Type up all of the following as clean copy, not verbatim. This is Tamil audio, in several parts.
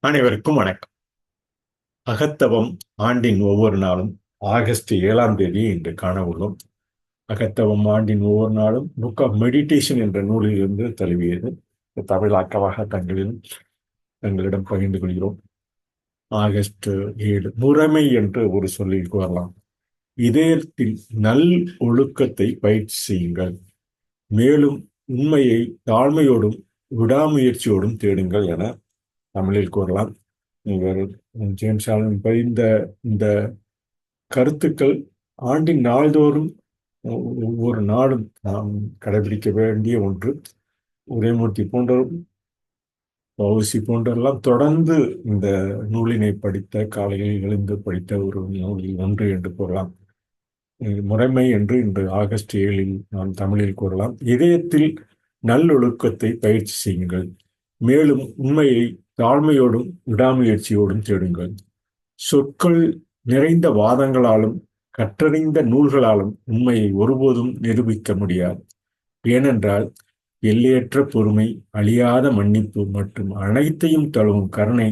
அனைவருக்கும் வணக்கம். அகத்தவம் ஆண்டின் ஒவ்வொரு நாளும் ஆகஸ்ட் 7ஆம் தேதி இன்று காண உள்ளோம். அகத்தவம் ஆண்டின் ஒவ்வொரு நாளும் புக் ஆஃப் மெடிடேஷன் என்ற நூலிலிருந்து தழுவியது. தமிழாக்கமாக தங்களிடம் பகிர்ந்து கொள்கிறோம். ஆகஸ்ட் 7 முறைமை என்று ஒரு சொல்லில் கூறலாம். இதயத்தில் நல் ஒழுக்கத்தை பயிற்சி செய்யுங்கள், மேலும் உண்மையை தாழ்மையோடும் விடாமுயற்சியோடும் தேடுங்கள் என தமிழில் கூறலாம். இவர் ஜேம்ஸ் ஆலன் பதிந்த இந்த கருத்துக்கள் ஆண்டின் நாள்தோறும் ஒவ்வொரு நாளும் நாம் கடைபிடிக்க வேண்டிய ஒன்று. உதயமூர்த்தி போன்றவரும் வஉசி போன்றெல்லாம் தொடர்ந்து இந்த நூலினை படித்த, காலையில் எழுந்து படித்த ஒரு நூலில் ஒன்று என்று கூறலாம். முறைமை என்று இன்று ஆகஸ்ட் 7 நாம் தமிழில் கூறலாம். இதயத்தில் நல்லொழுக்கத்தை பயிற்சி செய்யுங்கள், மேலும் உண்மையை தாழ்மையோடும் விடாமுயற்சியோடும் தேடுங்கள். சொற்கள் நிறைந்த வாதங்களாலும் கற்றறிந்த நூல்களாலும் உண்மையை ஒருபோதும் நிரூபிக்க முடியாது. ஏனென்றால் எல்லையற்ற பொறுமை, அழியாத மன்னிப்பு மற்றும் அனைத்தையும் தழுவும் கருணை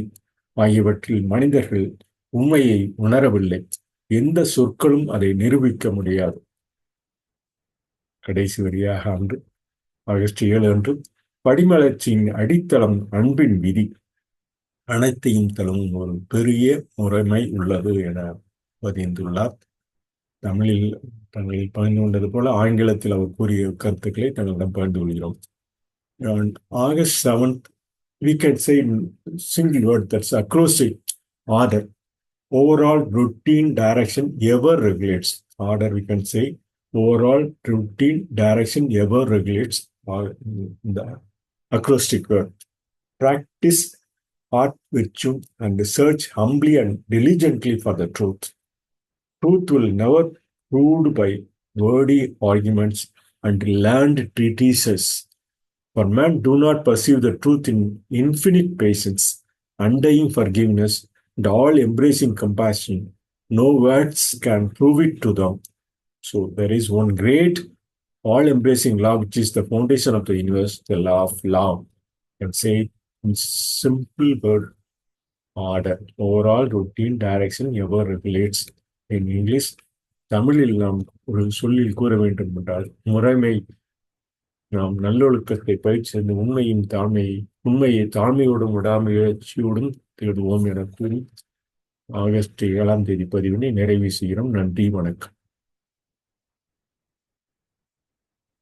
ஆகியவற்றில் மனிதர்கள் உண்மையை உணரவில்லை. எந்த சொற்களும் அதை நிரூபிக்க முடியாது. கடைசி வரியாக அன்று ஆகஸ்ட் 7 அன்று படிமலர்ச்சியின் அடித்தளம் அன்பின் விதி, அனைத்தையும் தழுவும் ஒரு பெரிய முறைமை உள்ளது என பதிந்துள்ளார். தங்களில் பகிர்ந்து கொண்டது போல ஆங்கிலத்தில் அவர் கூறிய கருத்துக்களை தங்களிடம் பகிர்ந்து கொள்கிறோம். On August 7th, we can say in single word, that's acrostic order. Overall routine direction ever regulates. Order, we can say overall routine direction ever regulates, or the acrostic word. Practice art virtue and search humbly and diligently for the truth. Truth will never proved by wordy arguments and learned treatises. For men do not perceive the truth in infinite patience, undying forgiveness, and all embracing compassion. No words can prove it to them. So there is one great all embracing law which is the foundation of the universe, the law of love. You can say in simple word, order. Overall routine direction ever regulates. In English, தமிழில் நாம் ஒரு சொல்லில் கூற வேண்டும் என்றால் முறைமை. நாம் நல்லொழுக்கத்தை பயிற்சி செய்து உண்மையை தாழ்மையோடும் விடாமுயற்சியோடும் தேடுவோம் என கூறி ஆகஸ்ட் 7ஆம் தேதி பதிவினை நிறைவு செய்கிறோம். நன்றி, வணக்கம்.